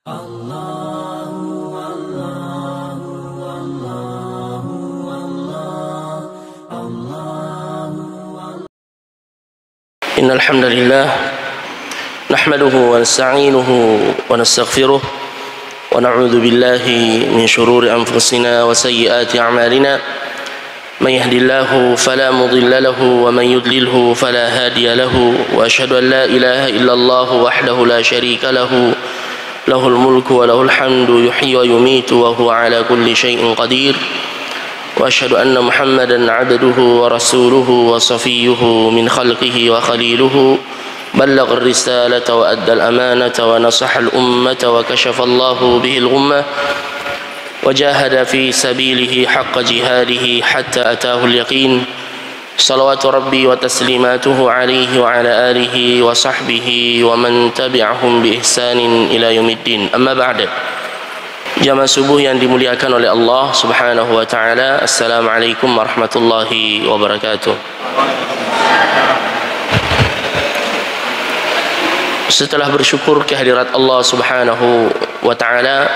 إن الحمد لله نحمده ونستعينه ونستغفره ونعوذ بالله من شرور أنفسنا وسيئات أعمالنا من يهد الله فلا مضل له ومن يضلله فلا هادي له وأشهد أن لا إله إلا الله وحده لا شريك له له الملك وله الحمد يحيي ويميت وهو على كل شيء قدير وأشهد أن محمدا عبده ورسوله وصفيه من خلقه وخليله بلغ الرسالة وأدى الأمانة ونصح الأمة وكشف الله به الغمة وجاهد في سبيله حق جهاده حتى أتاه اليقين صلوات ربي وتسليماته عليه وعلى آله وصحبه ومن تبعهم بإحسان إلى يوم الدين. أما بعد, jamaah subuh yang dimuliakan oleh Allah Subhanahu wa taala, Assalamualaikum warahmatullahi wabarakatuh. Setelah bersyukur kehadirat Allah Subhanahu wa taala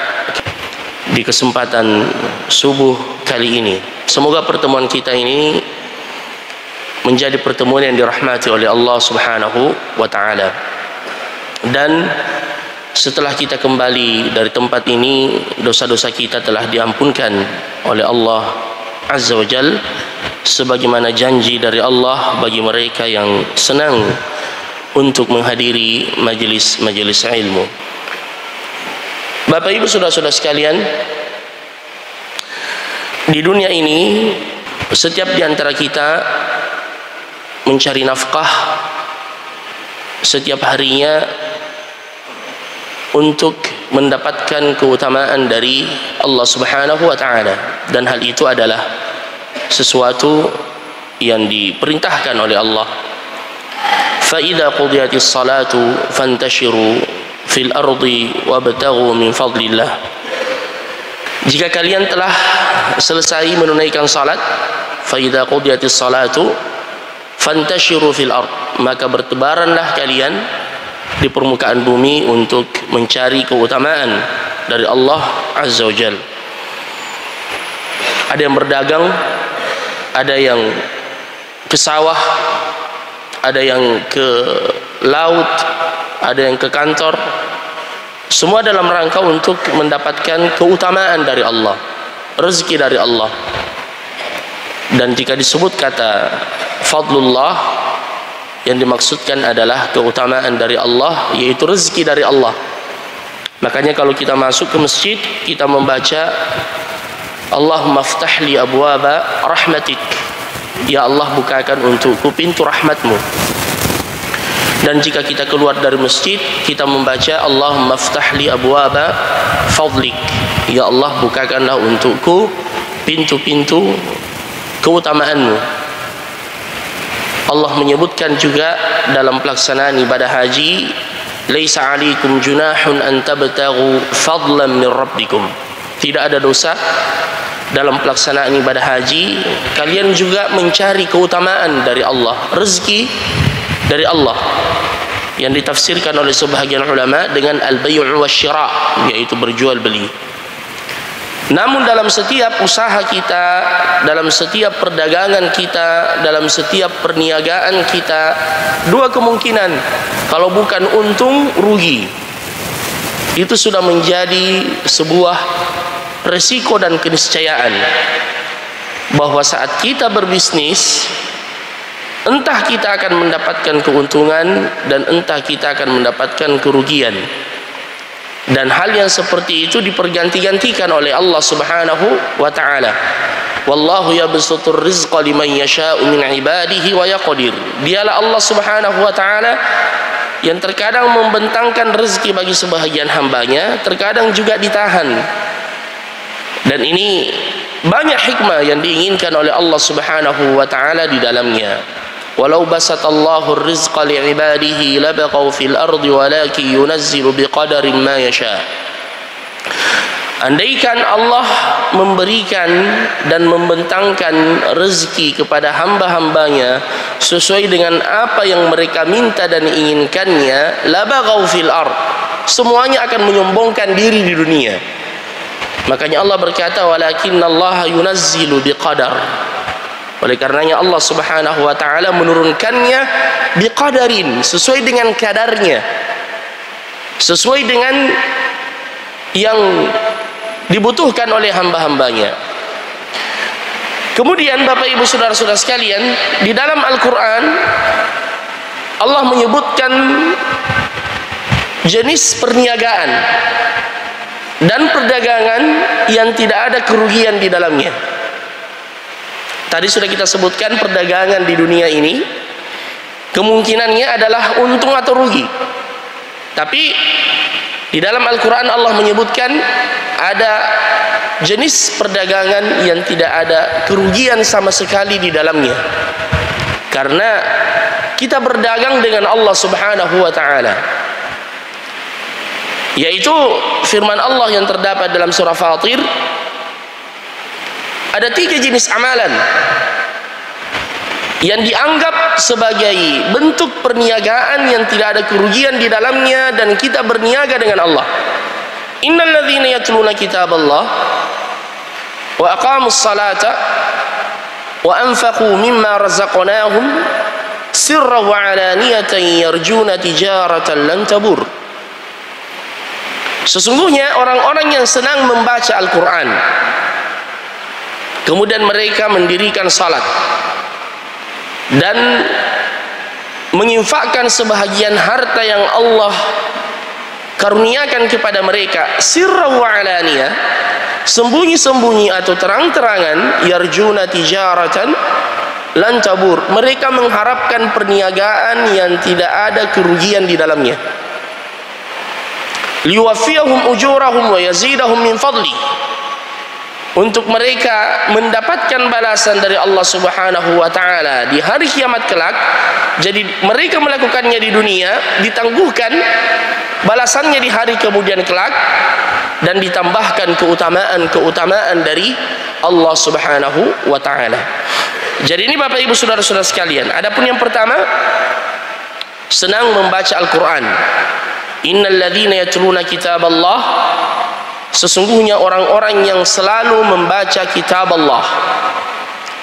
di kesempatan subuh kali ini, semoga pertemuan kita ini menjadi pertemuan yang dirahmati oleh Allah Subhanahu wa taala. Dan setelah kita kembali dari tempat ini, dosa-dosa kita telah diampunkan oleh Allah Azza wa Jal, sebagaimana janji dari Allah bagi mereka yang senang untuk menghadiri majelis-majelis ilmu. Bapak Ibu saudara-saudara sekalian, di dunia ini setiap di antara kita mencari nafkah setiap harinya untuk mendapatkan keutamaan dari Allah Subhanahu wa taala, dan hal itu adalah sesuatu yang diperintahkan oleh Allah. Fa idza qudiyatis salatu fantashiru fil ardi wabtaghu min fadlillah. Jika kalian telah selesai menunaikan salat, fa idza qudiyatis salatu fantashiru fil ard, maka bertebaranlah kalian di permukaan bumi untuk mencari keutamaan dari Allah Azza wa Jal. Ada yang berdagang, ada yang ke sawah, ada yang ke laut, ada yang ke kantor, semua dalam rangka untuk mendapatkan keutamaan dari Allah, rezeki dari Allah. Dan jika disebut kata fadlullah, yang dimaksudkan adalah keutamaan dari Allah, yaitu rezeki dari Allah. Makanya kalau kita masuk ke masjid, kita membaca Allahumma ftahli abwaba rahmatik, ya Allah bukakan untukku pintu rahmatmu. Dan jika kita keluar dari masjid, kita membaca Allahumma ftahli abwaba fadlik, ya Allah bukakanlah untukku pintu-pintu keutamaanmu. Allah menyebutkan juga dalam pelaksanaan ibadah haji, laisa alaikum junahun an tabtaghu fadlan min rabbikum. Tidak ada dosa dalam pelaksanaan ibadah haji kalian juga mencari keutamaan dari Allah, rezeki dari Allah, yang ditafsirkan oleh sebahagian ulama dengan al-bay' wasyira', yaitu berjual beli. Namun dalam setiap usaha kita, dalam setiap perdagangan kita, dalam setiap perniagaan kita, dua kemungkinan, kalau bukan untung, rugi. Itu sudah menjadi sebuah resiko dan keniscayaan bahwa saat kita berbisnis, entah kita akan mendapatkan keuntungan dan entah kita akan mendapatkan kerugian. Dan hal yang seperti itu diperganti-gantikan oleh Allah Subhanahu wa taala. Wallahu yabsutur rizqa liman yasha'u min ibadihi wa yaqdir. Dialah Allah Subhanahu wa taala yang terkadang membentangkan rezeki bagi sebahagian hambanya, terkadang juga ditahan. Dan ini banyak hikmah yang diinginkan oleh Allah Subhanahu wa taala di dalamnya. Walau basatallahu rizqa li'ibadihi labaqaw fil ardi walakin yunazzilu biqadarin ma yasha. Andaikan Allah memberikan dan membentangkan rezeki kepada hamba-hambanya sesuai dengan apa yang mereka minta dan inginkannya, labaghaw fil ard, semuanya akan menyombongkan diri di dunia. Makanya Allah berkata, walakinnallaha yunazzilu biqadar. Oleh karenanya Allah Subhanahu wa taala menurunkannya biqadarin, sesuai dengan kadarnya, sesuai dengan yang dibutuhkan oleh hamba-hambanya. Kemudian Bapak Ibu Saudara-saudara sekalian, di dalam Al-Quran Allah menyebutkan jenis perniagaan dan perdagangan yang tidak ada kerugian di dalamnya. Tadi sudah kita sebutkan perdagangan di dunia ini kemungkinannya adalah untung atau rugi. Tapi di dalam Al-Quran Allah menyebutkan ada jenis perdagangan yang tidak ada kerugian sama sekali di dalamnya, karena kita berdagang dengan Allah Subhanahu wa ta'ala, yaitu firman Allah yang terdapat dalam surah Fatir. Ada 3 jenis amalan yang dianggap sebagai bentuk perniagaan yang tidak ada kerugian di dalamnya, dan kita berniaga dengan Allah. Innal ladzina yatluna kitaballah wa aqamus salata wa anfaqu mimma razaqnahum sirran wa alaniyatan yarjuna tijaratan lan tabur. Sesungguhnya orang-orang yang senang membaca Al-Quran, kemudian mereka mendirikan salat dan menginfakkan sebahagian harta yang Allah karuniakan kepada mereka, sirran wa alaniyah, sembunyi-sembunyi atau terang-terangan, yarjuna tijaratan lan tabur, mereka mengharapkan perniagaan yang tidak ada kerugian di dalamnya. Liwafiyahum ujurahum wa yazidahum min fadli, untuk mereka mendapatkan balasan dari Allah Subhanahu wa taala di hari kiamat kelak. Jadi mereka melakukannya di dunia, ditangguhkan balasannya di hari kemudian kelak, dan ditambahkan keutamaan dari Allah Subhanahu wa taala. Jadi ini Bapak Ibu Saudara-saudara sekalian, adapun yang pertama, senang membaca Al-Quran. Innal ladzina yatluna kitaballah, sesungguhnya orang-orang yang selalu membaca kitab Allah,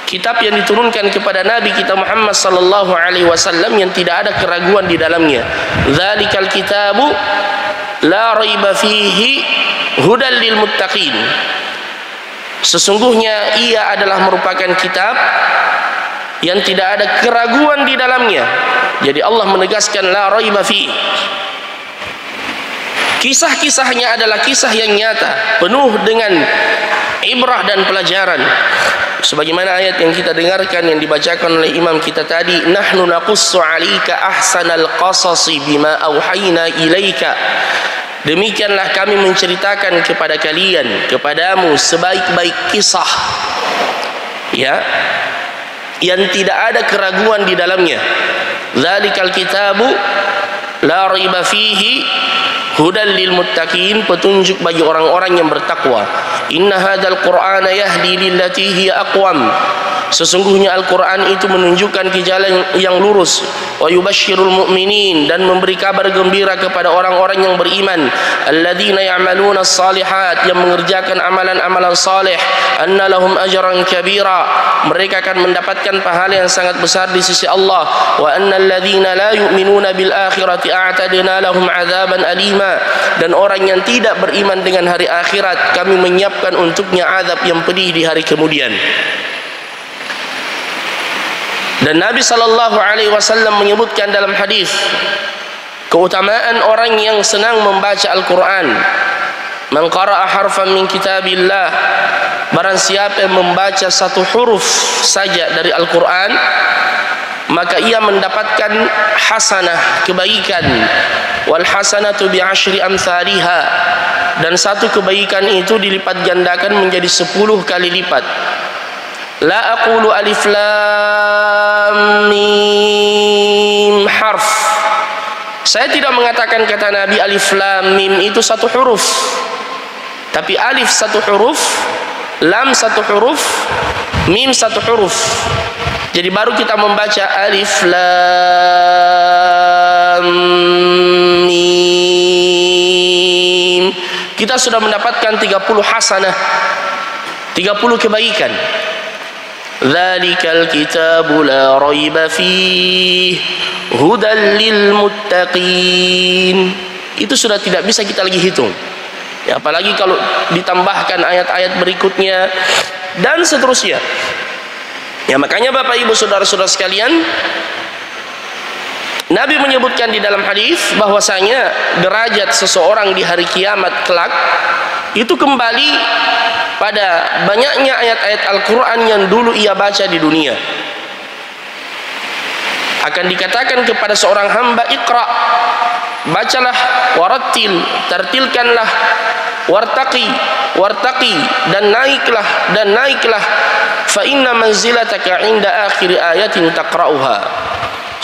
kitab yang diturunkan kepada Nabi kita Muhammad sallallahu alaihi wasallam yang tidak ada keraguan di dalamnya. Dzalikal kitabu la raiba fihi hudal lil muttaqin. Sesungguhnya ia adalah merupakan kitab yang tidak ada keraguan di dalamnya. Jadi Allah menegaskan la raiba fihi. Kisah-kisahnya adalah kisah yang nyata, penuh dengan ibrah dan pelajaran. Sebagaimana ayat yang kita dengarkan yang dibacakan oleh imam kita tadi, nahnu naqussu 'alaika ahsanal qasasi bima auhayna ilaika. Demikianlah kami menceritakan kepada kalian, kepadamu, sebaik-baik kisah, ya, yang tidak ada keraguan di dalamnya. Dzalikal kitabu la raiba fihi hudal lil muttaqin, petunjuk bagi orang-orang yang bertakwa. Inna hadzal qur'ana yahdi lillati hiya aqwam, sesungguhnya Al-Quran itu menunjukkan ke jalan yang lurus. Wa yubasyirul mu'minin, dan memberi kabar gembira kepada orang-orang yang beriman. Alladzina ya'maluna as-salihat, yang mengerjakan amalan-amalan saleh. Anna lahum ajran kabira, mereka akan mendapatkan pahala yang sangat besar di sisi Allah. Wa annal ladzina la yu'minuna bil akhirati a'tadna lahum 'adzaban alima, dan orang yang tidak beriman dengan hari akhirat, kami menyiapkan untuknya azab yang pedih di hari kemudian. Dan Nabi sallallahu alaihi wasallam menyebutkan dalam hadis keutamaan orang yang senang membaca Al-Quran. Man qara'a harfan min kitabillah, barang siapa yang membaca satu huruf saja dari Al-Quran, maka ia mendapatkan hasanah, kebaikan. Wal hasanatu bi asyri amsalihha, dan satu kebaikan itu dilipat gandakan menjadi 10 kali lipat. La aqulu alif lam mim harf, saya tidak mengatakan kata Nabi alif lam mim itu satu huruf, tapi alif satu huruf, lam satu huruf, mim satu huruf. Jadi baru kita membaca alif lam mim. kita sudah mendapatkan 30 hasanah, 30 kebaikan. Dzalikal kitabu la raiba fihi hudal lil muttaqin. Itu sudah tidak bisa kita lagi hitung. Ya, apalagi kalau ditambahkan ayat-ayat berikutnya dan seterusnya. Ya, makanya Bapak Ibu saudara-saudara sekalian, Nabi menyebutkan di dalam hadis bahwasanya derajat seseorang di hari kiamat kelak itu kembali pada banyaknya ayat-ayat Al-Quran yang dulu ia baca di dunia. Akan dikatakan kepada seorang hamba, Iqra, bacalah, warattil, tartilkanlah, wartaqi, dan naiklah, fa inna manzilataka inda akhir ayatin taqra'uha.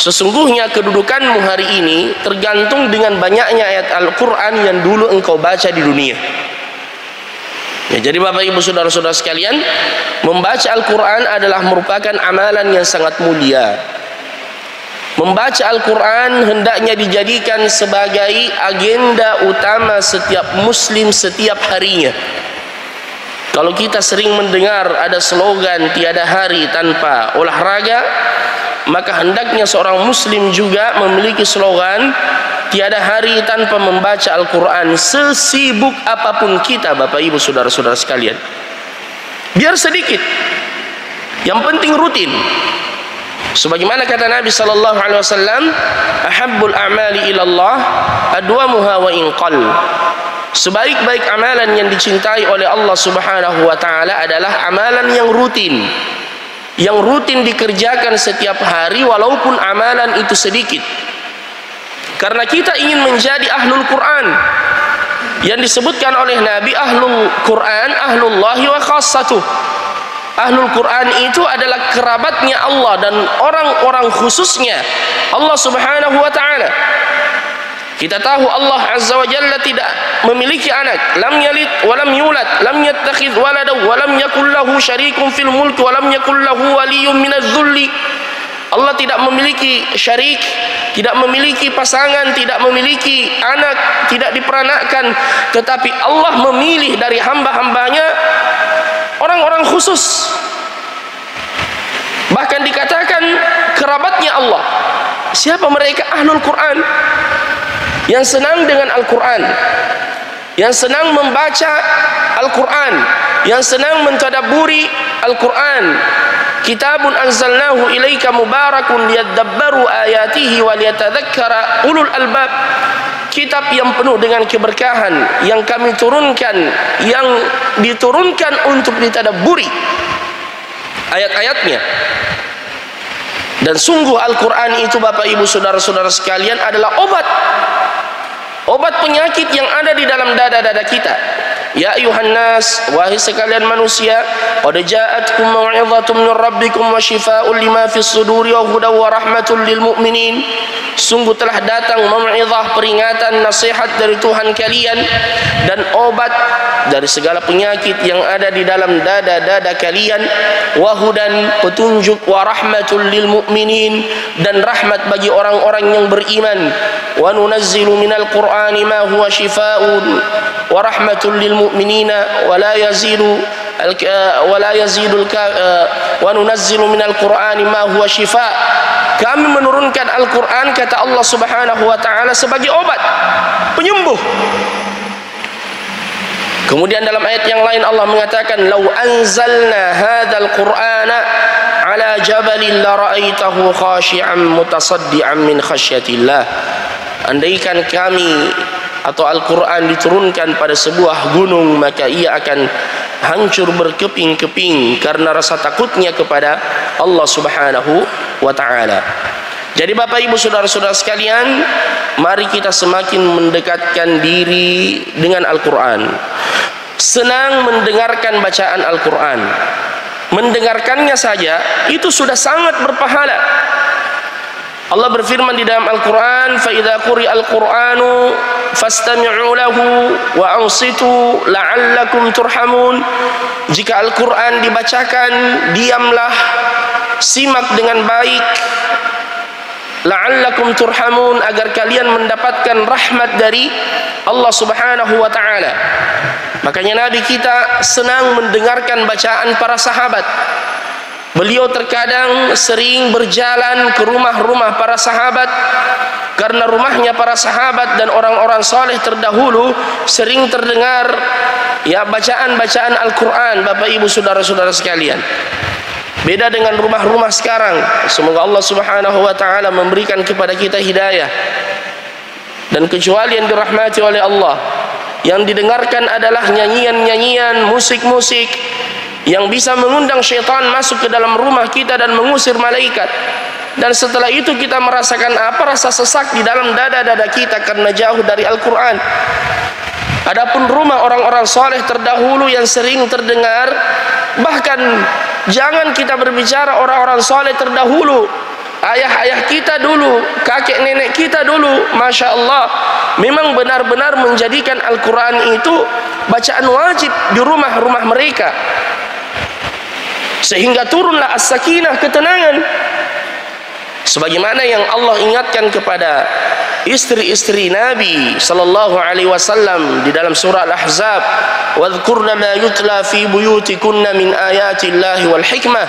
Sesungguhnya kedudukanmu hari ini tergantung dengan banyaknya ayat Al-Quran yang dulu engkau baca di dunia. Ya, jadi Bapak Ibu saudara-saudara sekalian, membaca Al-Quran adalah merupakan amalan yang sangat mulia. Membaca Al-Quran hendaknya dijadikan sebagai agenda utama setiap muslim setiap harinya. Kalau kita sering mendengar ada slogan tiada hari tanpa olahraga, maka hendaknya seorang muslim juga memiliki slogan tiada hari tanpa membaca Al-Quran, sesibuk apapun kita Bapak Ibu saudara-saudara sekalian. Biar sedikit, yang penting rutin. Sebagaimana kata Nabi sallallahu alaihi wasallam, ahabbul a'mali ilallah adwamuha wa in qall. Sebaik-baik amalan yang dicintai oleh Allah Subhanahu wa taala adalah amalan yang rutin. Yang rutin dikerjakan setiap hari walaupun amalan itu sedikit. Karena kita ingin menjadi ahlul Quran. Yang disebutkan oleh Nabi, ahlul Quran, ahlullahi wa khassatuh. Ahlul Quran itu adalah kerabatnya Allah dan orang-orang khususnya Allah Subhanahu wa ta'ala. Kita tahu Allah Azza wa Jalla tidak memiliki anak, lam yalid wa lam yulad, lam yattakhidh walada wa lam yakul lahu syarikun fil mulk wa lam yakul lahu waliyyun minadh-dhulli. Allah tidak memiliki syarik, tidak memiliki pasangan, tidak memiliki anak, tidak diperanakkan, tetapi Allah memilih dari hamba-hambanya orang-orang khusus. Bahkan dikatakan kerabatnya Allah. Siapa mereka? Ahlul Quran, yang senang dengan Al-Quran, yang senang membaca Al-Quran, yang senang mentadabburi Al-Quran. Kitabun anzalnahu ilaika mubarakun liyadabbaru ayatihi wa liyatadzakkara ulul albab. Kitab yang penuh dengan keberkahan yang kami turunkan, yang diturunkan untuk ditadabburi ayat-ayatnya. Dan sungguh Al-Quran itu Bapak Ibu saudara-saudara sekalian adalah obat penyakit yang ada di dalam dada-dada kita. Ya ayuhan nas, wahai sekalian manusia, qad ja'atkum mau'izatun min rabbikum wa shifaa'un lima fis suduri wa hudaw wa rahmatul lil mu'minin. Sungguh telah datang mau'izah, peringatan, nasihat dari Tuhan kalian, dan obat dari segala penyakit yang ada di dalam dada-dada kalian, wa hudan, petunjuk, wa rahmatul lil mu'minin, dan rahmat bagi orang-orang yang beriman. Wa nunazzilu minal qur'ani ma huwa shifaa'un wa rahmatul lil mu'minina wa la yazidu wa nunazzilu minal qur'ani ma huwa shifaa'. Kami menurunkan Al-Quran, kata Allah Subhanahu wa ta'ala, sebagai obat penyembuh. Kemudian dalam ayat yang lain Allah mengatakan, "Lau anzalna hadzal Qur'ana ala jabalin la ra'aitahu khashi'an mutasaddian min khasyatillah." Andaikan kami atau Al-Quran diturunkan pada sebuah gunung, maka ia akan hancur berkeping-keping karena rasa takutnya kepada Allah Subhanahu wa ta'ala. Jadi Bapak Ibu saudara-saudara sekalian, mari kita semakin mendekatkan diri dengan Al-Quran. Senang mendengarkan bacaan Al-Quran. Mendengarkannya saja itu sudah sangat berpahala. Allah berfirman di dalam Al-Quran, فَإِذَا قُرِئَ الْقُرْآنُ فَاسْتَمِعُوا لَهُ وَأَنصِتُوا لَعَلَّكُمْ تُرْحَمُونَ. Jika Al-Quran dibacakan, diamlah, simak dengan baik, la'allakum turhamun, agar kalian mendapatkan rahmat dari Allah Subhanahu wa taala. Makanya Nabi kita senang mendengarkan bacaan para sahabat. Beliau terkadang sering berjalan ke rumah-rumah para sahabat, karena rumahnya para sahabat dan orang-orang saleh terdahulu sering terdengar ya bacaan-bacaan Al-Quran. Bapak ibu saudara-saudara sekalian, beda dengan rumah-rumah sekarang. Semoga Allah Subhanahu wa taala memberikan kepada kita hidayah. Dan kecuali yang dirahmati oleh Allah, yang didengarkan adalah nyanyian-nyanyian, musik-musik yang bisa mengundang syaitan masuk ke dalam rumah kita dan mengusir malaikat. Dan setelah itu kita merasakan apa? Rasa sesak di dalam dada-dada kita karena jauh dari Al-Quran. Adapun rumah orang-orang saleh terdahulu yang sering terdengar, bahkan jangan kita berbicara orang-orang saleh terdahulu, ayah-ayah kita dulu, kakek nenek kita dulu, Masya Allah, memang benar-benar menjadikan Al-Quran itu bacaan wajib di rumah-rumah mereka, sehingga turunlah as-sakinah, ketenangan. Sebagaimana yang Allah ingatkan kepada istri-istri Nabi sallallahu alaihi wasallam di dalam surah Al-Ahzab, "Wadhkurna ma yutla fi buyutikunna min ayatillahi wal hikmah."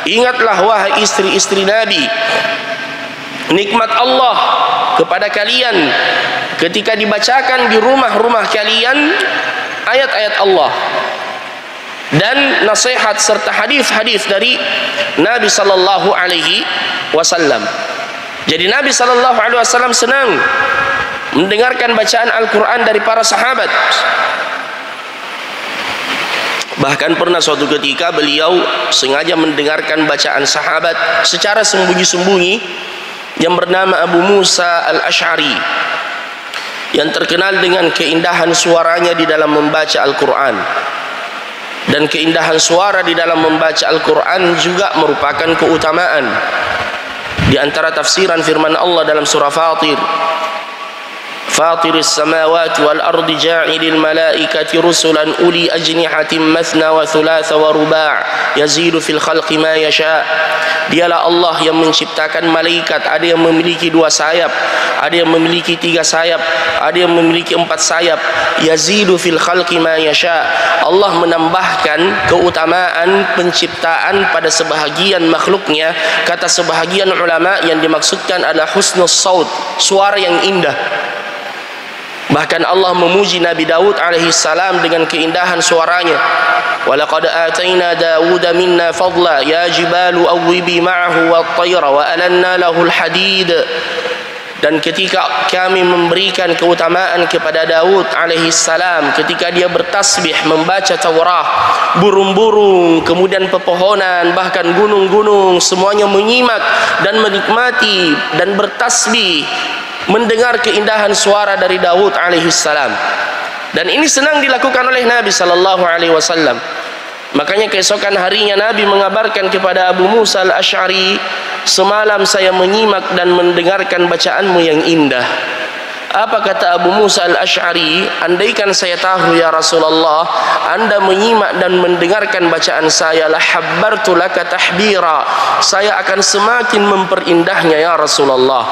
Ingatlah wahai istri-istri Nabi, nikmat Allah kepada kalian ketika dibacakan di rumah-rumah kalian ayat-ayat Allah dan nasihat serta hadis-hadis dari Nabi sallallahu alaihi wasallam. Jadi Nabi sallallahu alaihi wasallam senang mendengarkan bacaan Al-Quran dari para sahabat. Bahkan pernah suatu ketika beliau sengaja mendengarkan bacaan sahabat secara sembunyi-sembunyi yang bernama Abu Musa Al-Ash'ari, yang terkenal dengan keindahan suaranya di dalam membaca Al-Quran. Dan keindahan suara di dalam membaca Al-Quran juga merupakan keutamaan. Di antara tafsiran firman Allah dalam surah Fatir, "Fatiris samawati wal ardi ja'ilil malaikati rusulan uli ajnihatin mathna wa thulatha wa ruba' yazidu fil khalqi ma yasha." Dialah Allah yang menciptakan malaikat, ada yang memiliki 2 sayap, ada yang memiliki 3 sayap, ada yang memiliki 4 sayap. Yazidu fil khalqi ma yasha. Allah menambahkan keutamaan penciptaan pada sebahagian makhluknya. Kata sebahagian ulama yang dimaksudkan adalah husnus saut, suara yang indah. Bahkan Allah memuji Nabi Daud alaihi salam dengan keindahan suaranya. "Walaqad ataina Dawuda minna fadla ya jibalu awwibi ma'ahu wat-tayra wa alanna lahul hadid." Dan ketika kami memberikan keutamaan kepada Daud alaihi salam ketika dia bertasbih membaca Taurat, burung-burung, kemudian pepohonan, bahkan gunung-gunung semuanya menyimak dan menikmati dan bertasbih mendengar keindahan suara dari Daud alaihi salam. Dan ini senang dilakukan oleh Nabi sallallahu alaihi wasallam. Makanya keesokan harinya Nabi mengabarkan kepada Abu Musa Al-Ash'ari, "Semalam saya menyimak dan mendengarkan bacaanmu yang indah." Apa kata Abu Musa Al-Ash'ari? "Andaikan saya tahu ya Rasulullah, Anda menyimak dan mendengarkan bacaan saya, la habbartu laka tahbira." Saya akan semakin memperindahnya ya Rasulullah.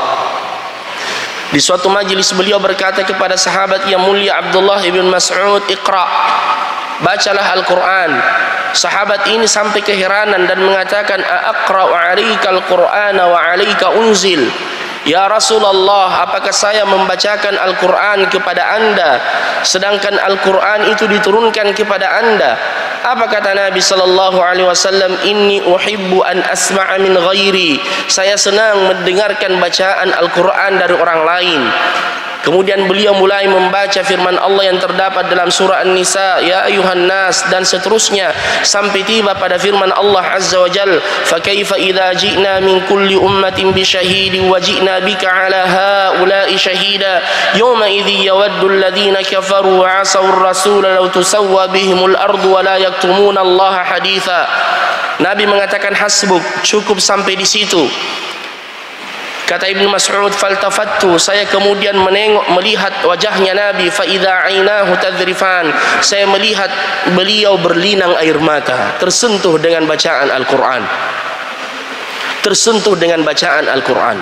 Di suatu majlis beliau berkata kepada sahabat yang mulia Abdullah ibn Mas'ud, "Iqra', bacalah Al-Quran." Sahabat ini sampai keheranan dan mengatakan, "Aqra'u 'alaika al-Qur'ana wa 'alaika unzil." Ya Rasulullah, apakah saya membacakan Al-Quran kepada anda sedangkan Al-Quran itu diturunkan kepada anda? Apa kata Nabi sallallahu alaihi wasallam? "Inni uhibbu an asma'a min ghairi." Saya senang mendengarkan bacaan Al-Quran dari orang lain. Kemudian beliau mulai membaca firman Allah yang terdapat dalam surah An-Nisa, "Ya ayuhan nas," dan seterusnya sampai tiba pada firman Allah Azza wa Jalla, "Fa kaifa idza ji'na min kulli ummatin bi syahidin wa ji'na bika 'ala haula'i syahida yawma idzi yawaddu alladhina kafaru wa 'asaw ar-rasula law tusawwa bihimul ardu wa la yaktumuna Allah haditha." Nabi mengatakan, "Hasbuk," cukup sampai di situ. Kata Ibnu Mas'ud, "Faltafattu," saya kemudian melihat wajahnya Nabi, "fa idza 'ainahu tadrifan," saya melihat beliau berlinang air mata, tersentuh dengan bacaan Al-Quran. Tersentuh dengan bacaan Al-Quran.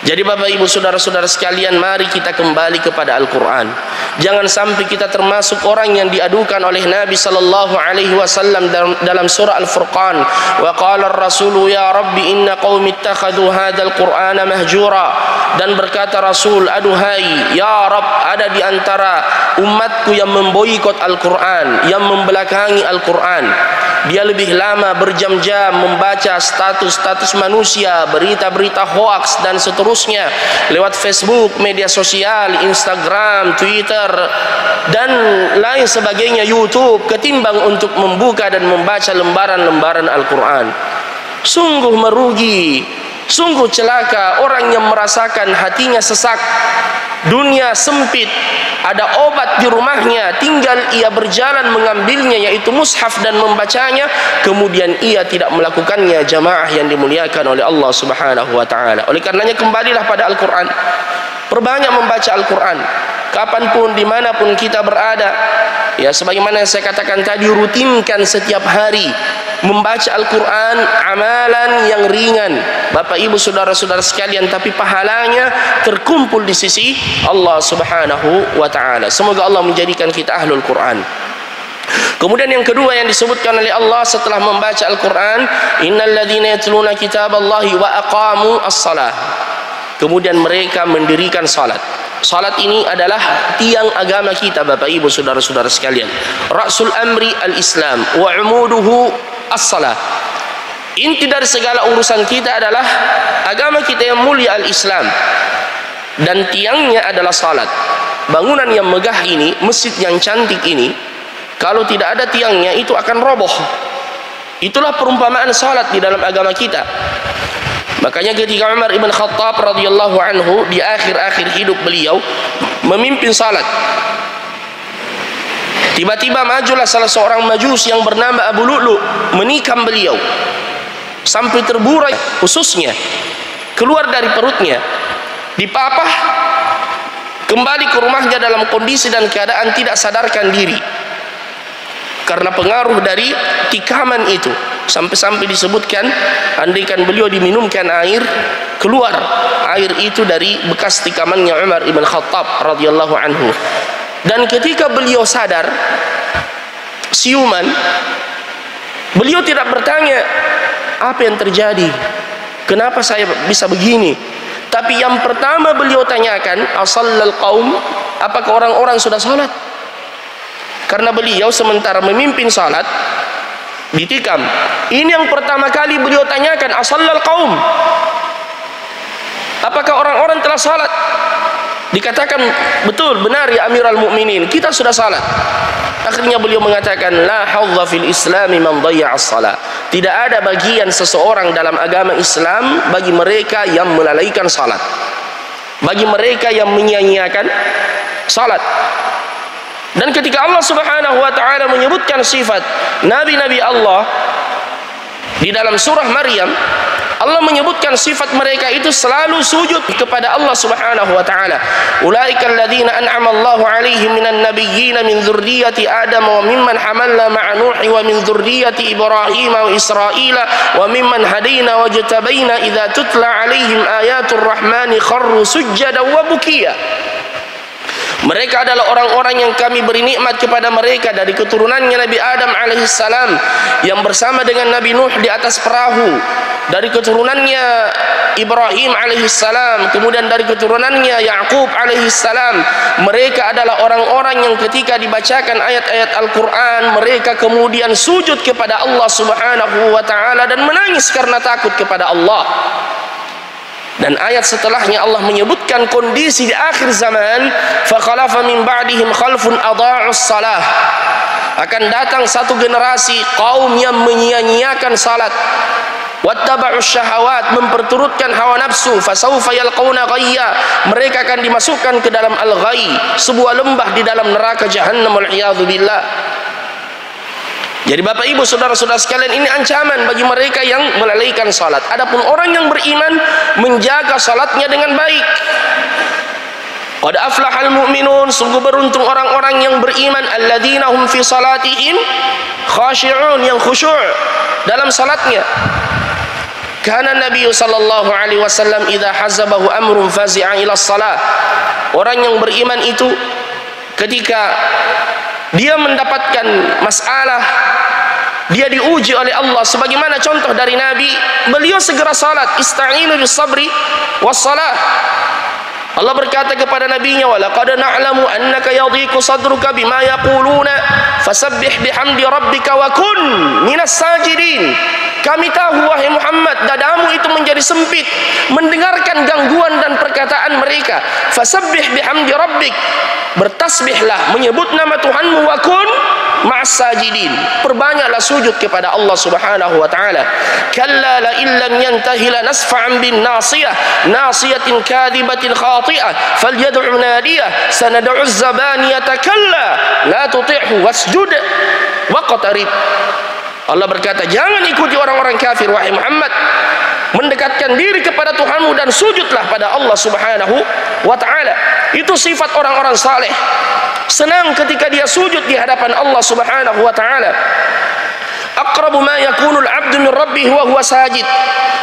Jadi Bapak Ibu saudara-saudara sekalian, mari kita kembali kepada Al-Quran. Jangan sampai kita termasuk orang yang diadukan oleh Nabi sallallahu alaihi wasallam dalam surah Al-Furqan, wa qala ar-rasulu ya rabbi inna qaumi ittakhadhu hadzal qur'ana mahjura. Dan berkata Rasul, aduhai ya Rabb, ada di antara umatku yang memboikot Al-Quran, yang membelakangi Al-Quran. Dia lebih lama berjam-jam membaca status-status manusia, berita-berita hoaks dan seterusnya lewat Facebook, media sosial, Instagram, Twitter dan lain sebagainya, YouTube, ketimbang untuk membuka dan membaca lembaran-lembaran Al-Quran. Sungguh merugi, sungguh celaka orang yang merasakan hatinya sesak, dunia sempit, ada obat di rumahnya, tinggal ia berjalan mengambilnya, yaitu mushaf, dan membacanya, kemudian ia tidak melakukannya. Jamaah yang dimuliakan oleh Allah Subhanahu wa taala. Oleh karenanya kembalilah pada Al-Quran. Perbanyak membaca Al-Quran. Kapanpun, dimanapun kita berada. Ya, sebagaimana yang saya katakan tadi, rutinkan setiap hari membaca Al-Quran, amalan yang ringan Bapak Ibu saudara-saudara sekalian, tapi pahalanya terkumpul di sisi Allah Subhanahu wa taala. Semoga Allah menjadikan kita ahlul Quran. Kemudian yang kedua yang disebutkan oleh Allah setelah membaca Al-Quran, innal ladzina yatluna kitaballahi wa aqamu as-salah. Kemudian mereka mendirikan salat. Salat ini adalah tiang agama kita Bapak Ibu saudara-saudara sekalian. Ra'sul amri al-Islam wa umuduhu as-salah. Inti dari segala urusan kita adalah agama kita yang mulia al-Islam, dan tiangnya adalah salat. Bangunan yang megah ini, masjid yang cantik ini, kalau tidak ada tiangnya itu akan roboh. Itulah perumpamaan salat di dalam agama kita. Makanya ketika Umar ibn Khattab radhiyallahu anhu di akhir-akhir hidup beliau memimpin salat, tiba-tiba majulah salah seorang majus yang bernama Abu Lu'lu menikam beliau sampai terburai ususnya, keluar dari perutnya, dipapah, kembali ke rumahnya dalam kondisi dan keadaan tidak sadarkan diri karena pengaruh dari tikaman itu. Sampai-sampai disebutkan andaikan beliau diminumkan air, keluar air itu dari bekas tikamannya Umar ibn Khattab radhiyallahu anhu. Dan ketika beliau sadar siuman, beliau tidak bertanya apa yang terjadi, kenapa saya bisa begini, tapi yang pertama beliau tanyakan, asallal qaum, apakah orang-orang sudah salat? Karena beliau sementara memimpin salat ditikam. Ini yang pertama kali beliau tanyakan, asallal qaum, apakah orang-orang telah salat? Dikatakan, betul, benar ya Amirul Mukminin, kita sudah salat. Akhirnya beliau mengatakan, la hadza fil islami man dhayya'a as-salat. Tidak ada bagian seseorang dalam agama Islam bagi mereka yang melalaikan salat, bagi mereka yang menyia-nyiakan salat. Dan ketika Allah Subhanahu wa taala menyebutkan sifat nabi-nabi Allah di dalam surah Maryam, Allah menyebutkan sifat mereka itu selalu sujud kepada Allah Subhanahu wa taala. Ulaikal ladzina an'ama Allahu 'alaihim minan nabiyyin min dzurriyyati Adam wa mimman hamalna ma'a Nuh wa min dzurriyyati Ibrahim wa Israila wa mimman hadaina wa jatabaina idza tutla 'alaihim ayatul rahmani kharru sujjadan wa bukiya. Mereka adalah orang-orang yang kami beri nikmat kepada mereka dari keturunannya Nabi Adam alaihissalam yang bersama dengan Nabi Nuh di atas perahu, dari keturunannya Ibrahim alaihissalam, kemudian dari keturunannya Yaqub alaihissalam. Mereka adalah orang-orang yang ketika dibacakan ayat-ayat Al-Quran, mereka kemudian sujud kepada Allah Subhanahu wa ta'ala dan menangis karena takut kepada Allah. Dan ayat setelahnya Allah menyebutkan kondisi di akhir zaman, fakhalafa min ba'dihim khalfun adha'us salah. Akan datang satu generasi kaum yang menyia-nyiakan salat, wattaba'us syahawat, memperturutkan hawa nafsu, fasawfa yalqauna ghayya, mereka akan dimasukkan ke dalam al-ghayy, sebuah lembah di dalam neraka jahannam, wal iyadzu billah. Jadi Bapak Ibu saudara-saudara sekalian, ini ancaman bagi mereka yang melalaikan salat. Adapun orang yang beriman menjaga salatnya dengan baik. Qad aflahal mu'minun, sungguh beruntung orang-orang yang beriman, alladzina hum fi salatihim khashi'un, yang khusyuk dalam salatnya. Kana Nabi sallallahu alaihi wasallam idza hazabahu amrun fazi'a ila shalah. Orang yang beriman itu ketika dia mendapatkan masalah, dia diuji oleh Allah, sebagaimana contoh dari Nabi, beliau segera salat. Ista'inu bis sabri was salah. Allah berkata kepada nabinya, wa laqad na'lamu annaka yadhiqu sadruka bima yaquluna fasabbih bihamdi rabbika wa kun minas sajidin. Kami tahu wahai Muhammad, dadamu itu menjadi sempit mendengarkan gangguan dan perkataan mereka. Fasabbih bihamdi rabbik, bertasbihlah menyebut nama Tuhanmu, wa kun ma'as sajidin, perbanyaklah sujud kepada Allah Subhanahu wa taala. Kalla la illam yantahi la nasfa'an bin nasiyah nasiyatin kadhibatin khati'ah falyad'u nadiyah sanad'u az-zabaniyata kalla la tuti'hu wasjud waqtarib. Allah berkata, jangan ikuti orang-orang kafir wahai Muhammad, mendekatkan diri kepada Tuhanmu dan sujudlah pada Allah Subhanahu wa taala. Itu sifat orang-orang saleh, senang ketika dia sujud di hadapan Allah Subhanahu wa taala. Aqrabu ma yakunul 'abdu min rabbih wa huwa sajid.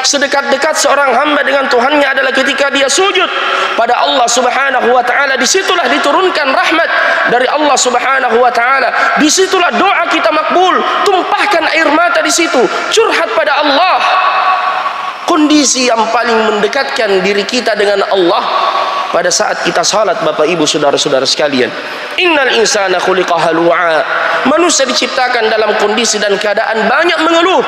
Sedekat-dekat seorang hamba dengan Tuhannya adalah ketika dia sujud pada Allah Subhanahu wa taala. Disitulah diturunkan rahmat dari Allah Subhanahu wa taala. Disitulah doa kita makbul. Tumpahkan air mata di situ, curhat pada Allah. Kondisi yang paling mendekatkan diri kita dengan Allah pada saat kita salat, Bapak Ibu saudara-saudara sekalian. Innal insana khuliqa halu'a. Manusia diciptakan dalam kondisi dan keadaan banyak mengeluh.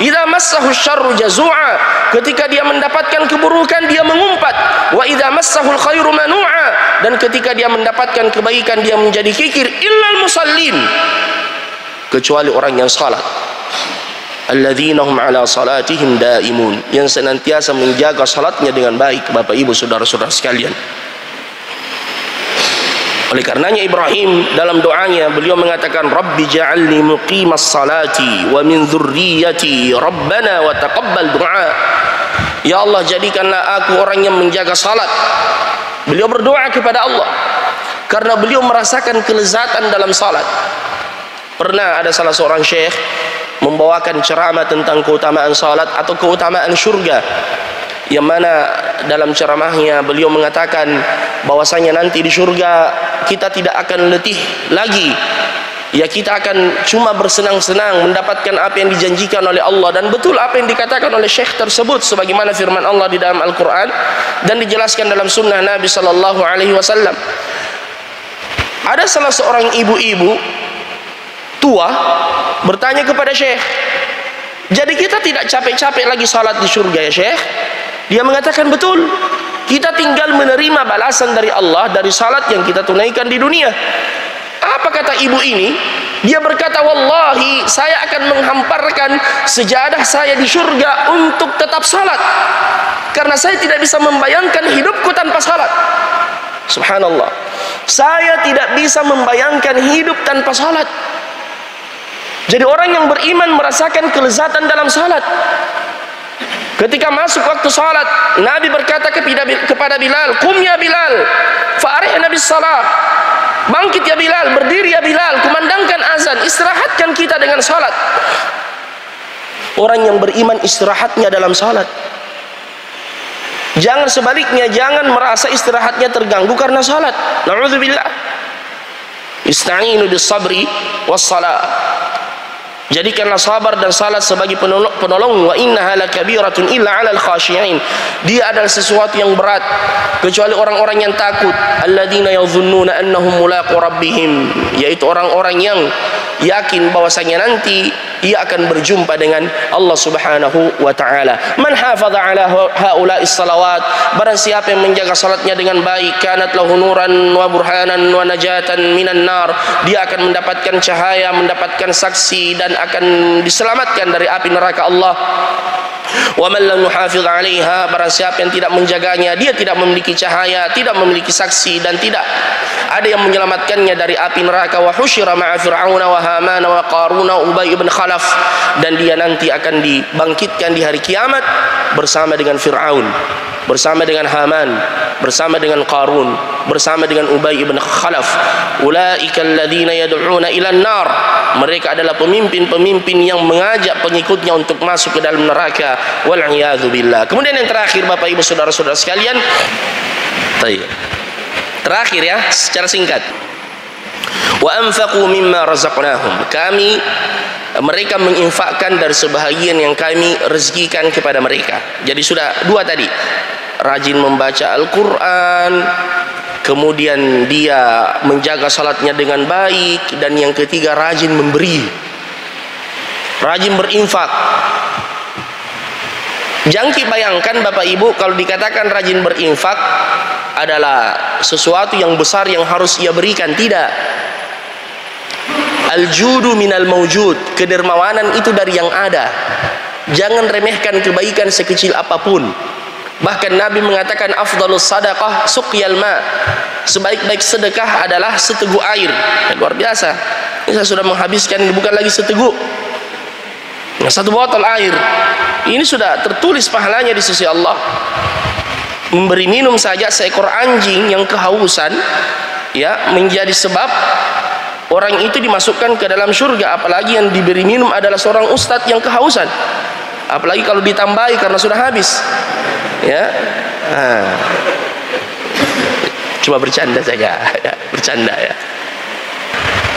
Idza massahu syarru jazua. Ketika dia mendapatkan keburukan dia mengumpat. Wa idza massahul khairu manu'a. Dan ketika dia mendapatkan kebaikan dia menjadi kikir. Illal musallin, kecuali orang yang salat. Alladzina hum ala salatihim daimun, yang senantiasa menjaga salatnya dengan baik, Bapak Ibu saudara-saudara sekalian. Oleh karenanya Ibrahim dalam doanya beliau mengatakan, Rabbi ja'alni muqimas salati wa min dzurriyyati rabbana wa taqabbal du'a. Ya Allah, jadikanlah aku orang yang menjaga salat. Beliau berdoa kepada Allah karena beliau merasakan kelezatan dalam salat. Pernah ada salah seorang syekh membawakan ceramah tentang keutamaan salat atau keutamaan syurga, yang mana dalam ceramahnya beliau mengatakan bahwasanya nanti di syurga kita tidak akan letih lagi, ya kita akan cuma bersenang-senang mendapatkan apa yang dijanjikan oleh Allah. Dan betul apa yang dikatakan oleh syekh tersebut, sebagaimana firman Allah di dalam Al-Quran dan dijelaskan dalam sunnah Nabi Sallallahu Alaihi Wasallam. Ada salah seorang ibu-ibu tua bertanya kepada syekh, jadi kita tidak capek-capek lagi salat di surga ya syekh? Dia mengatakan, betul, kita tinggal menerima balasan dari Allah dari salat yang kita tunaikan di dunia. Apa kata ibu ini? Dia berkata, wallahi saya akan menghamparkan sejadah saya di surga untuk tetap salat, karena saya tidak bisa membayangkan hidupku tanpa salat. Subhanallah, saya tidak bisa membayangkan hidup tanpa salat. Jadi orang yang beriman merasakan kelezatan dalam salat. Ketika masuk waktu salat, Nabi berkata kepada Bilal, "Qum ya Bilal, fa'arihna bis salah." Bangkit ya Bilal, berdiri ya Bilal, kumandangkan azan, istirahatkan kita dengan salat. Orang yang beriman istirahatnya dalam salat. Jangan sebaliknya, jangan merasa istirahatnya terganggu karena salat. Na'udzubillah. Ista'inu bis sabri was salah. Jadikanlah sabar dan salat sebagai penolong. Wa innaha lakabiratun illa 'alal khashi'in. Dia adalah sesuatu yang berat kecuali orang-orang yang takut. Alladzina yadhunnuna annahum mulaqu rabbihim, yaitu orang-orang yang yakin bahwasanya nanti ia akan berjumpa dengan Allah Subhanahu wa taala. Man hafaza 'ala haula'is salawat, barang siapa yang menjaga salatnya dengan baik, kanat lahu nuran wa burhanan wa najatan minan nar, dia akan mendapatkan cahaya, mendapatkan saksi, dan akan diselamatkan dari api neraka Allah. Wa man lam yuhafiz 'alaiha, barang siapa yang tidak menjaganya, dia tidak memiliki cahaya, tidak memiliki saksi, dan tidak ada yang menyelamatkannya dari api neraka. Wa husyira ma'a fir'auna wa hamana wa qaruna ubay ibn khalaf, dan dia nanti akan dibangkitkan di hari kiamat bersama dengan Fir'aun, bersama dengan Haman, bersama dengan Qarun, bersama dengan Ubay ibn Khalaf. Ulaika alladzina yad'una ila an-nar, Mereka adalah pemimpin-pemimpin yang mengajak pengikutnya untuk masuk ke dalam neraka. Wal'iyadzu billah. Kemudian yang terakhir Bapak Ibu saudara-saudara sekalian, terakhir ya, secara singkat. Wa anfaqu mimma razaqnahum. Mereka menginfakkan dari sebahagian yang kami rezekikan kepada mereka. Jadi sudah dua tadi, rajin membaca Al-Quran, kemudian dia menjaga salatnya dengan baik, dan yang ketiga rajin memberi, rajin berinfak. Jangki bayangkan Bapak Ibu, kalau dikatakan rajin berinfak adalah sesuatu yang besar yang harus ia berikan. Tidak. Al-judu minal mawjud. Kedermawanan itu dari yang ada. Jangan remehkan kebaikan sekecil apapun. Bahkan Nabi mengatakan afdalus sadaqah suqyal ma. Sebaik-baik sedekah adalah seteguk air. Luar biasa. Ini saya sudah menghabiskan, bukan lagi seteguk, satu botol air. Ini sudah tertulis pahalanya di sisi Allah. Memberi minum saja seekor anjing yang kehausan, ya, menjadi sebab orang itu dimasukkan ke dalam surga. Apalagi yang diberi minum adalah seorang ustadz yang kehausan, apalagi kalau ditambahi karena sudah habis, ya. Cuma bercanda saja, ya, bercanda ya.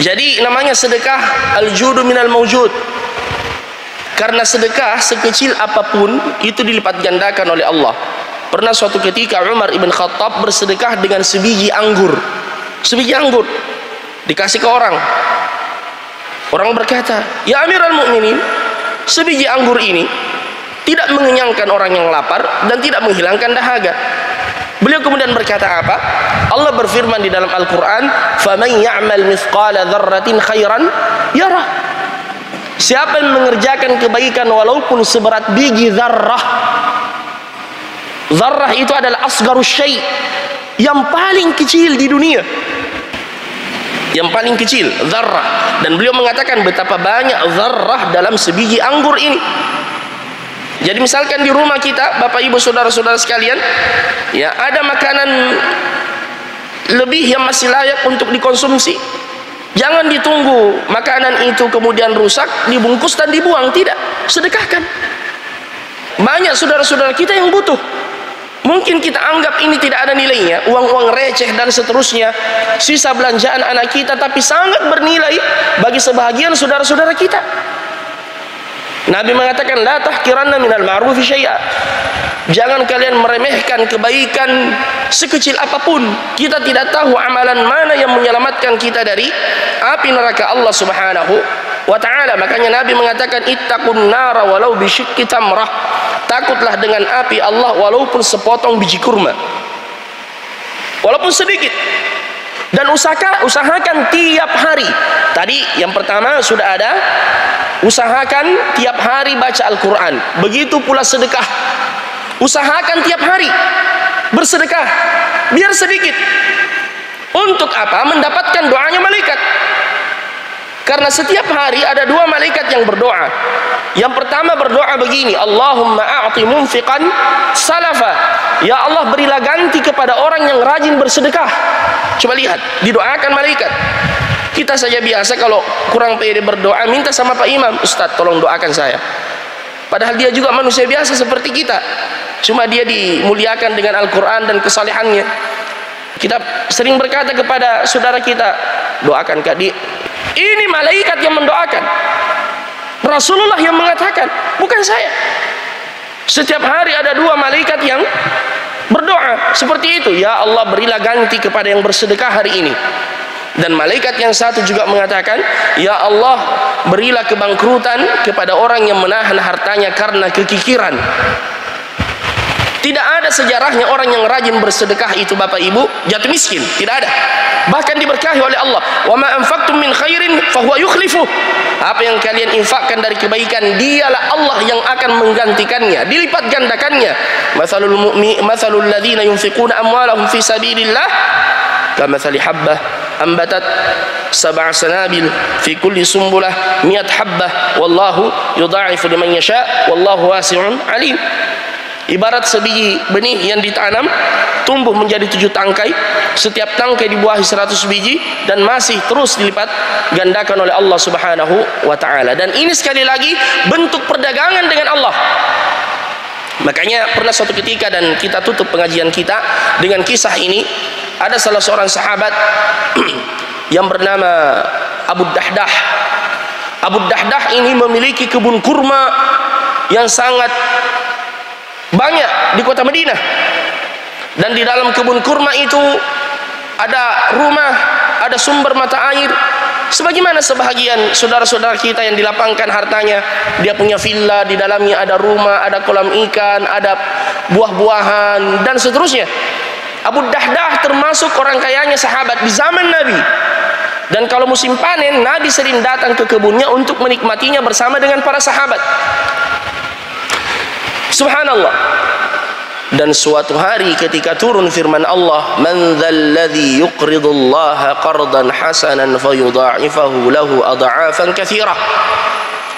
Jadi namanya sedekah al-judu minal mawjud. Karena sedekah sekecil apapun itu dilipat gandakan oleh Allah. Pernah suatu ketika Umar ibn Khattab bersedekah dengan sebiji anggur. Sebiji anggur dikasih ke orang. Orang berkata, "Ya Amirul Mukminin, sebiji anggur ini tidak mengenyangkan orang yang lapar dan tidak menghilangkan dahaga." Beliau kemudian berkata apa? Allah berfirman di dalam Al-Quran, "Faman ya'mal mithqala dzarratin khairan yarah." Siapa yang mengerjakan kebaikan walaupun seberat biji zarrah. Zarrah itu adalah asgarus syai', yang paling kecil di dunia. Yang paling kecil, zarrah. Dan beliau mengatakan betapa banyak zarrah dalam sebiji anggur ini. Jadi misalkan di rumah kita, Bapak Ibu saudara-saudara sekalian, ya, ada makanan lebih yang masih layak untuk dikonsumsi. Jangan ditunggu makanan itu kemudian rusak, dibungkus dan dibuang. Tidak, sedekahkan. Banyak saudara-saudara kita yang butuh. Mungkin kita anggap ini tidak ada nilainya, uang-uang receh dan seterusnya, sisa belanjaan anak kita, tapi sangat bernilai bagi sebahagian saudara-saudara kita. Nabi mengatakan, la tahkiranna minal ma'rufi syai'a. Jangan kalian meremehkan kebaikan sekecil apapun. Kita tidak tahu amalan mana yang menyelamatkan kita dari api neraka Allah Subhanahu wa ta'ala. Makanya Nabi mengatakan, ittaqun nara walau bisyikki tamrah. Takutlah dengan api Allah walaupun sepotong biji kurma, walaupun sedikit. Dan usahakan tiap hari. Tadi yang pertama sudah ada, usahakan tiap hari baca Al-Quran. Begitu pula sedekah, usahakan tiap hari bersedekah, biar sedikit. Untuk apa? Mendapatkan doanya malaikat. Karena setiap hari ada dua malaikat yang berdoa. Yang pertama berdoa begini, Allahumma a'ti munfiqan salafa. Ya Allah, berilah ganti kepada orang yang rajin bersedekah. Coba lihat, didoakan malaikat. Kita saja biasa kalau kurang pede berdoa, minta sama Pak Imam, Ustaz tolong doakan saya. Padahal dia juga manusia biasa seperti kita. Cuma dia dimuliakan dengan Al-Quran dan kesalehannya. Kita sering berkata kepada saudara kita, doakan Kak Di. Ini malaikat yang mendoakan. Rasulullah yang mengatakan, bukan saya. Setiap hari ada dua malaikat yang berdoa seperti itu. Ya Allah, berilah ganti kepada yang bersedekah hari ini. Dan malaikat yang satu juga mengatakan, ya Allah, berilah kebangkrutan kepada orang yang menahan hartanya karena kekikiran. Tidak ada sejarahnya orang yang rajin bersedekah itu Bapak Ibu jatuh miskin, tidak ada. Bahkan diberkahi oleh Allah. Wa ma anfaqtum min khairin fahuwa yukhlifuh. Apa yang kalian infakkan dari kebaikan, dialah Allah yang akan menggantikannya, dilipat gandakannya. Mathalul ladzina yunfiquna amwalahum fi sabilillah kamathali habbah ambatat sab'a sanabil fi kulli sumbulah 100 habbah wallahu yudha'ifu liman yasha wallahu wasi'un alim. Ibarat sebiji benih yang ditanam tumbuh menjadi 7 tangkai, setiap tangkai dibuahi 100 biji dan masih terus dilipat gandakan oleh Allah Subhanahu wa taala. Dan ini sekali lagi bentuk perdagangan dengan Allah. Makanya pernah suatu ketika, dan kita tutup pengajian kita dengan kisah ini, ada salah seorang sahabat yang bernama Abu Dahdah. Abu Dahdah ini memiliki kebun kurma yang sangat banyak di kota Madinah, dan di dalam kebun kurma itu ada rumah, ada sumber mata air, sebagaimana sebahagian saudara-saudara kita yang dilapangkan hartanya. Dia punya villa, di dalamnya ada rumah, ada kolam ikan, ada buah-buahan dan seterusnya. Abu Dahdah termasuk orang kayanya sahabat di zaman Nabi, dan kalau musim panen Nabi sering datang ke kebunnya untuk menikmatinya bersama dengan para sahabat. Subhanallah. Dan suatu hari ketika turun firman Allah, man dzalladzi yuqridullaha qardan hasanan fayudha'ifahu lahu adha'afan katsirah.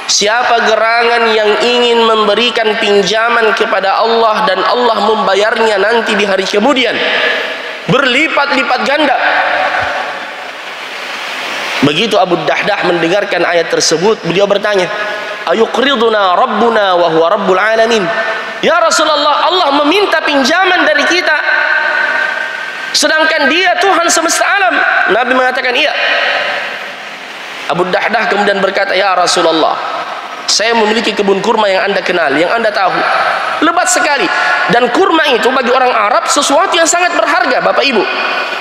Siapa gerangan yang ingin memberikan pinjaman kepada Allah dan Allah membayarnya nanti di hari kemudian berlipat-lipat ganda. Begitu Abu Dahdah mendengarkan ayat tersebut, beliau bertanya, ayuqriduna rabbuna wa huwa rabbul alamin. Ya Rasulullah, Allah meminta pinjaman dari kita sedangkan dia Tuhan semesta alam. Nabi mengatakan iya. Abu Dahdah kemudian berkata, ya Rasulullah, saya memiliki kebun kurma yang Anda kenal, yang Anda tahu, lebat sekali, dan kurma itu bagi orang Arab sesuatu yang sangat berharga, Bapak Ibu.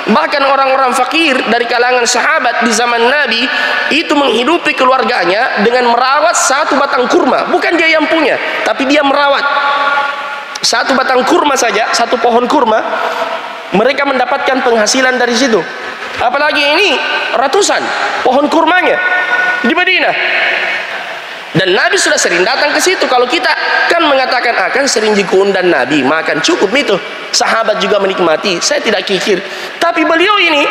Bahkan orang-orang fakir dari kalangan sahabat di zaman Nabi itu menghidupi keluarganya dengan merawat satu batang kurma. Bukan dia yang punya, tapi dia merawat satu batang kurma saja, satu pohon kurma. Mereka mendapatkan penghasilan dari situ. Apalagi ini ratusan pohon kurmanya di Madinah. Dan Nabi sudah sering datang ke situ. Kalau kita kan mengatakan akan sering diundang Nabi makan, cukup itu. Sahabat juga menikmati, saya tidak kikir. Tapi beliau ini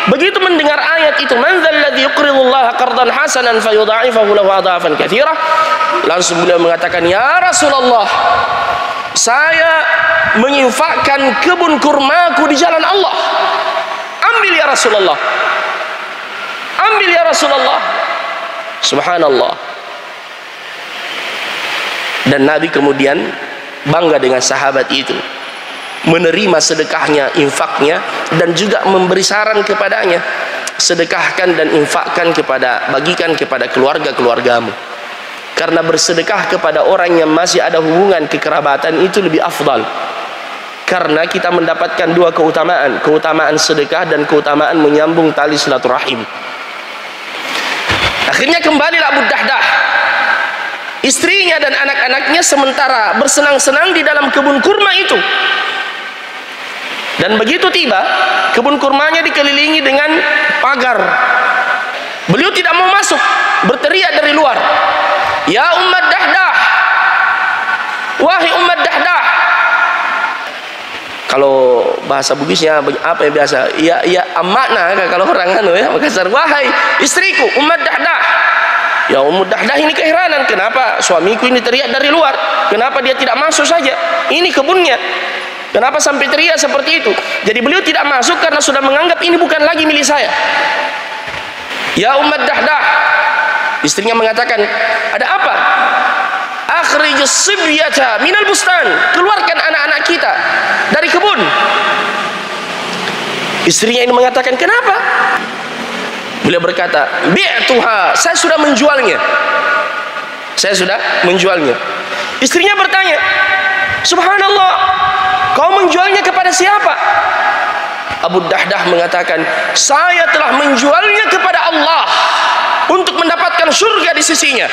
begitu mendengar ayat itu, man dzalladzi yuqridullaha qardan hasanan fayudha'ifahu lahu adha'afan katsirah, langsung beliau mengatakan, ya Rasulullah, saya menginfakkan kebun kurmaku di jalan Allah. Ambil ya Rasulullah, ambil ya Rasulullah. Subhanallah. Dan Nabi kemudian bangga dengan sahabat itu, menerima sedekahnya, infaknya, dan juga memberi saran kepadanya, sedekahkan dan infakkan kepada, bagikan kepada keluarga-keluargamu, karena bersedekah kepada orang yang masih ada hubungan kekerabatan itu lebih afdal, karena kita mendapatkan dua keutamaan, keutamaan sedekah dan keutamaan menyambung tali silaturahim. Akhirnya kembalilah Abu Dahdah, istrinya dan anak-anaknya sementara bersenang-senang di dalam kebun kurma itu. Dan begitu tiba, kebun kurmanya dikelilingi dengan pagar. Beliau tidak mau masuk, berteriak dari luar, ya Ummat Dahdah, wahai Ummat Dahdah. Kalau bahasa Bugisnya apa yang biasa? Ya amakna kalau orang anu ya, Makassar, wahai istriku Ummat Dahdah. Ya Ummat Dahdah ini keheranan, kenapa suamiku ini teriak dari luar? Kenapa dia tidak masuk saja? Ini kebunnya. Kenapa sampai teriak seperti itu? Jadi beliau tidak masuk karena sudah menganggap ini bukan lagi milik saya. Ya Ummat Dahdah, istrinya mengatakan, ada apa? Akhrijus sibyata minal bustan, keluarkan anak-anak kita dari kebun. Istrinya ini mengatakan, kenapa? Beliau berkata, bi'tuha, saya sudah menjualnya. Saya sudah menjualnya. Istrinya bertanya, subhanallah, kau menjualnya kepada siapa? Abu Dahdah mengatakan, saya telah menjualnya kepada Allah untuk mendapatkan surga di sisinya.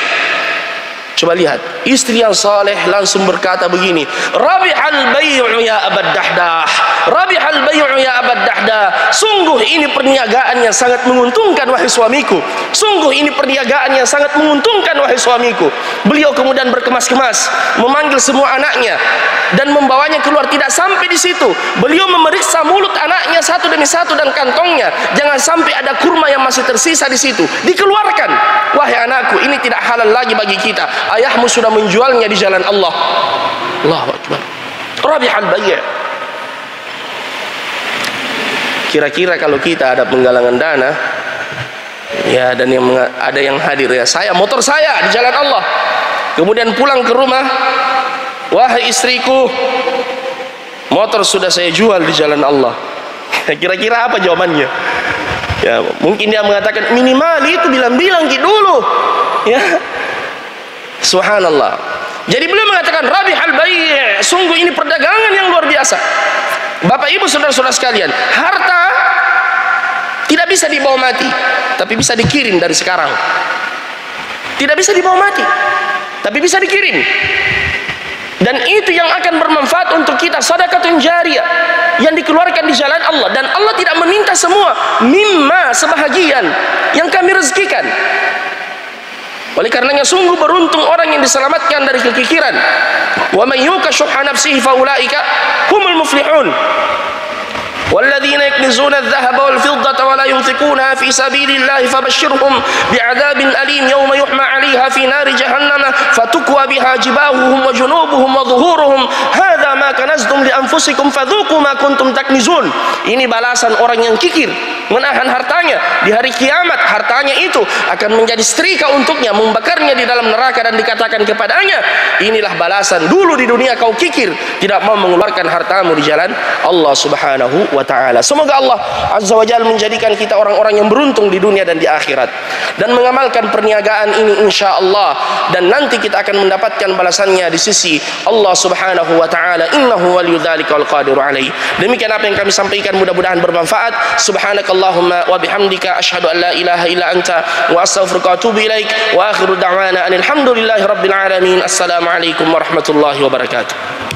Coba lihat, istri yang saleh langsung berkata begini, Rabihal bay'u ya Abu Dahdah, Rabihal bay'u ya Abu Dahdah. Sungguh ini perniagaan yang sangat menguntungkan wahai suamiku. Sungguh ini perniagaan yang sangat menguntungkan wahai suamiku. Beliau kemudian berkemas-kemas, memanggil semua anaknya dan membawanya keluar. Tidak sampai di situ, beliau memeriksa mulut anaknya satu demi satu dan kantongnya. Jangan sampai ada kurma yang masih tersisa di situ. Dikeluarkan. Wahai anakku, ini tidak halal lagi bagi kita. Ayahmu sudah menjualnya di jalan Allah. Allahu Akbar. Rabihal bai'. Kira-kira kalau kita ada penggalangan dana, ya, dan ada yang hadir, ya, saya, motor saya di jalan Allah, kemudian pulang ke rumah, wahai istriku, motor sudah saya jual di jalan Allah. Kira-kira apa jawabannya? Ya, mungkin dia mengatakan, minimal itu bilang-bilang dulu, ya. Subhanallah. Jadi beliau mengatakan rabihal bai', sungguh ini perdagangan yang luar biasa. Bapak Ibu saudara-saudara sekalian, harta tidak bisa dibawa mati, tapi bisa dikirim dari sekarang. Tidak bisa dibawa mati, tapi bisa dikirim. Dan itu yang akan bermanfaat untuk kita, sedekahun jariyah yang dikeluarkan di jalan Allah. Dan Allah tidak meminta semua, mimma, sebahagian yang kami rezekikan. Oleh karenanya sungguh beruntung orang yang diselamatkan dari kekikiran. Wa may yuqa syuhha nafsihi fa ulaika humul muflihun. والذين يكنزون الذهب والفضة ولا ينفقونها في سبيل الله فبشرهم بعذاب أليم يوم يحمى عليها في نار جهنم فتكوى بها جباههم وجنوبهم وظهورهم هذا ما كنزتم لأنفسكم فذوقوا ما كنتم تكنزون. Ini balasan orang yang kikir menahan hartanya. Di hari kiamat hartanya itu akan menjadi setrika untuknya, membakarnya di dalam neraka, dan dikatakan kepadanya, inilah balasan dulu di dunia kau kikir, tidak mau mengeluarkan hartamu di jalan Allah Subhanahu wa ta'ala. Semoga Allah Azza wa Jalla menjadikan kita orang-orang yang beruntung di dunia dan di akhirat, dan mengamalkan perniagaan ini insyaallah, dan nanti kita akan mendapatkan balasannya di sisi Allah Subhanahu wa ta'ala. Innahu waliyudzalika wal qadiru alaih. Demikian apa yang kami sampaikan, mudah-mudahan bermanfaat. Subhanakallahumma wa bihamdika asyhadu an la ilaha illa anta wa astaghfiruka wa atubu ilaik. Wa akhiru da'wana alhamdulillahi rabbil alamin. Assalamualaikum warahmatullahi wabarakatuh.